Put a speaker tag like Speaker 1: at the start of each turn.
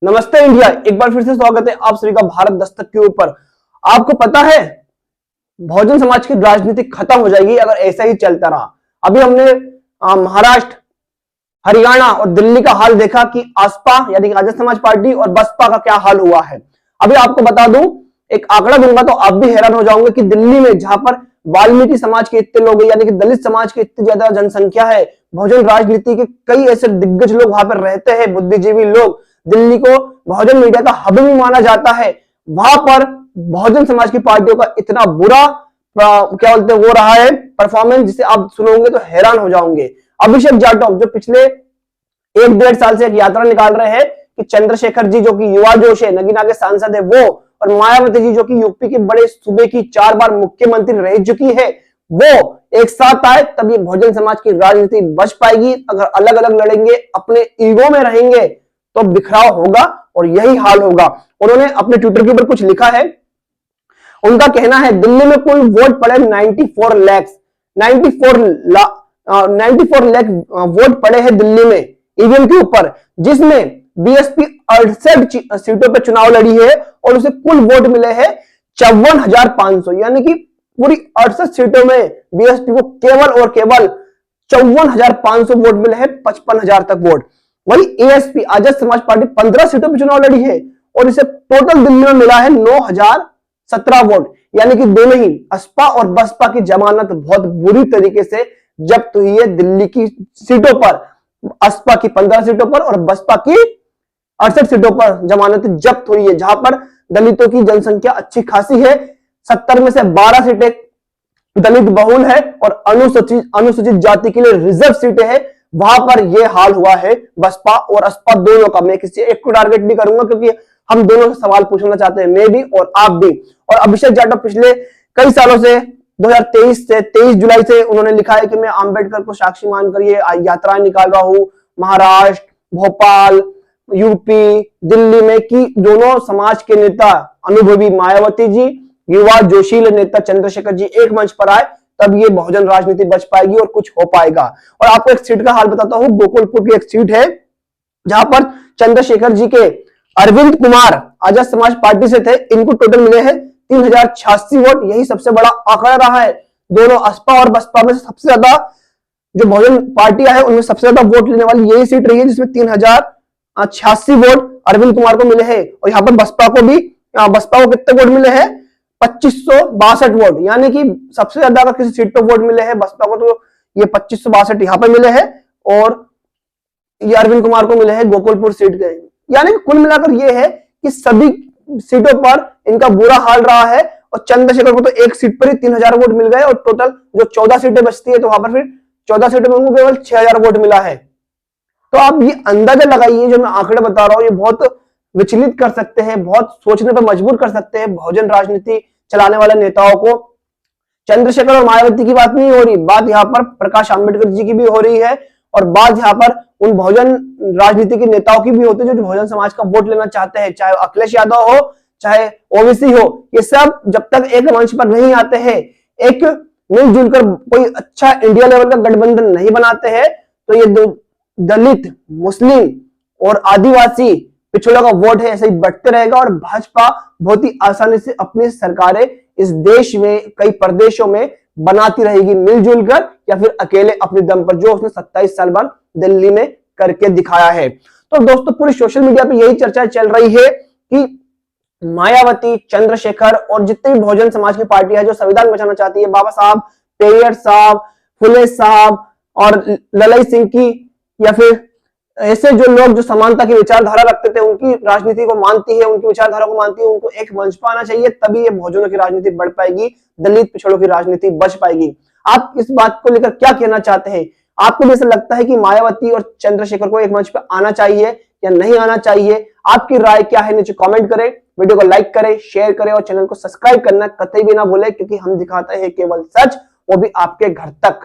Speaker 1: नमस्ते इंडिया, एक बार फिर से स्वागत है आप सभी का भारत दस्तक के ऊपर। आपको पता है बहुजन समाज की राजनीति खत्म हो जाएगी अगर ऐसा ही चलता रहा। अभी हमने महाराष्ट्र, हरियाणा और दिल्ली का हाल देखा कि आसपा यानी कि आजाद समाज पार्टी और बसपा का क्या हाल हुआ है। अभी आपको बता दूं, एक आंकड़ा दूंगा तो आप भी हैरान हो जाओगे कि दिल्ली में जहां पर वाल्मीकि समाज के इतने लोग यानी कि दलित समाज की इतनी ज्यादा जनसंख्या है, बहुजन राजनीति के कई ऐसे दिग्गज लोग वहां पर रहते हैं, बुद्धिजीवी लोग, दिल्ली को बहुजन मीडिया का हब भी माना जाता है। वहां पर बहुजन समाज की पार्टियों का इतना बुरा क्या बोलते हैं वो रहा है परफॉर्मेंस, जिसे आप सुनोगे तो हैरान हो जाओगे। अभिषेक जाटव जो पिछले 1-1.5 साल से एक यात्रा निकाल रहे हैं कि चंद्रशेखर जी जो कि युवा जोश है, नगीना के सांसद है वो, और मायावती जी जो कि यूपी के बड़े सूबे की 4 बार मुख्यमंत्री रह चुकी है, वो एक साथ आए तब ये बहुजन समाज की राजनीति बच पाएगी। अगर अलग अलग लड़ेंगे, अपने ईगो में रहेंगे तो बिखराव होगा और यही हाल होगा। उन्होंने अपने ट्विटर के ऊपर कुछ लिखा है। उनका कहना है दिल्ली में कुल वोट पड़े 94 लाख 94 लाख वोट पड़े हैं दिल्ली में ईवीएम के ऊपर, जिसमें बीएसपी 68 सीटों पर चुनाव लड़ी है और उसे कुल वोट मिले हैं 54,500, यानी कि पूरी 68 सीटों में बीएसपी को केवल और केवल 54,500 वोट मिले हैं, 55,000 तक वोट। वही एएसपी आजाद समाज पार्टी 15 सीटों पर चुनाव लड़ी है और इसे टोटल दिल्ली में मिला है 9,017 वोट, यानी कि दोनों ही असपा और बसपा की जमानत बहुत बुरी तरीके से जब्त हुई है दिल्ली की सीटों पर। असपा की 15 सीटों पर और बसपा की 68 सीटों पर जमानत जब्त हुई है, जहां पर दलितों की जनसंख्या अच्छी खासी है। 70 में से 12 सीटें दलित बहुल है और अनुसूचित जाति के लिए रिजर्व सीटें हैं। वहां पर यह हाल हुआ है बसपा और असपा दोनों का। मैं किसी एक को टारगेट नहीं करूंगा क्योंकि हम दोनों से सवाल पूछना चाहते हैं, मैं भी और आप भी। और अभिषेक जाटव पिछले कई सालों से 2023 से 23 जुलाई से उन्होंने लिखा है कि मैं अंबेडकर को साक्षी मानकर ये यात्राएं निकाल रहा हूं महाराष्ट्र, भोपाल, यूपी, दिल्ली में, कि दोनों समाज के नेता अनुभवी मायावती जी, युवा जोशील नेता चंद्रशेखर जी एक मंच पर आए तब ये बहुजन राजनीति बच पाएगी और कुछ हो पाएगा। और आपको एक सीट का हाल बताता हूं, गोकुलपुर की एक सीट है जहां पर चंद्रशेखर जी के अरविंद कुमार आजाद समाज पार्टी से थे, इनको टोटल मिले हैं 3,086 वोट। यही सबसे बड़ा आंकड़ा रहा है। दोनों असपा और बसपा में सबसे ज्यादा जो बहुजन पार्टियां है उनमें सबसे ज्यादा वोट लेने वाली यही सीट रही है, जिसमें 3,086 वोट अरविंद कुमार को मिले हैं। और यहाँ पर बसपा को कितने वोट मिले हैं? 2562 वोट, यानी कि सबसे ज्यादा अगर किसी सीट पर वोट मिले हैं बसपा को तो ये 2562 यहां पर मिले हैं और ये अरविंद कुमार को मिले हैं गोकुलपुर सीट के। यानी कुल मिलाकर ये है कि सभी सीटों पर इनका बुरा हाल रहा है और चंद्रशेखर को तो एक सीट पर ही 3,000 वोट मिल गए और टोटल जो 14 सीटें बचती है तो वहां पर फिर 14 सीटों में उनको केवल 6,000 वोट मिला है। तो आप ये अंदाजा लगाइए, जो मैं आंकड़े बता रहा हूं ये बहुत विचलित कर सकते हैं, बहुत सोचने पर मजबूर कर सकते हैं बहुजन राजनीति चलाने वाले नेताओं को। चंद्रशेखर और मायावती की बात नहीं हो रही, बात यहाँ पर प्रकाश आंबेडकर जी की भी हो रही है और बात यहाँ पर उन बहुजन राजनीति के नेताओं की भी होती है जो बहुजन समाज का वोट लेना चाहते हैं, चाहे अखिलेश यादव हो चाहे ओबीसी हो। ये सब जब तक एक मंच पर नहीं आते हैं, एक मिलजुल कर कोई अच्छा इंडिया लेवल का गठबंधन नहीं बनाते हैं, तो ये दलित, मुस्लिम और आदिवासी पिछड़ों का वोट है ऐसे ही बढ़ते रहेगा और भाजपा बहुत ही आसानी से अपनी सरकारें इस देश में कई प्रदेशों में बनाती रहेगी मिलजुल कर या फिर अकेले अपने दम पर, जो उसने 27 साल बाद दिल्ली में करके दिखाया है। तो दोस्तों पूरी सोशल मीडिया पे यही चर्चा चल रही है कि मायावती, चंद्रशेखर और जितने भी बहुजन समाज की पार्टी है जो संविधान बचाना चाहती है, बाबा साहब, पेरियर साहब, फुले साहब और ललई सिंह की, या फिर ऐसे जो लोग जो समानता की विचारधारा रखते थे उनकी राजनीति को मानती है, उनकी विचारधारा को मानती है, उनको एक मंच पर आना चाहिए, तभी ये बहुजनों की राजनीति बढ़ पाएगी, दलित पिछड़ों की राजनीति बच पाएगी। आप इस बात को लेकर क्या कहना चाहते हैं? आपको भी ऐसा लगता है कि मायावती और चंद्रशेखर को एक मंच पर आना चाहिए या नहीं आना चाहिए? आपकी राय क्या है नीचे कमेंट करें, वीडियो को लाइक करें, शेयर करें और चैनल को सब्सक्राइब करना कतई भी ना भूलें, क्योंकि हम दिखाते हैं केवल सच, वो भी आपके घर तक।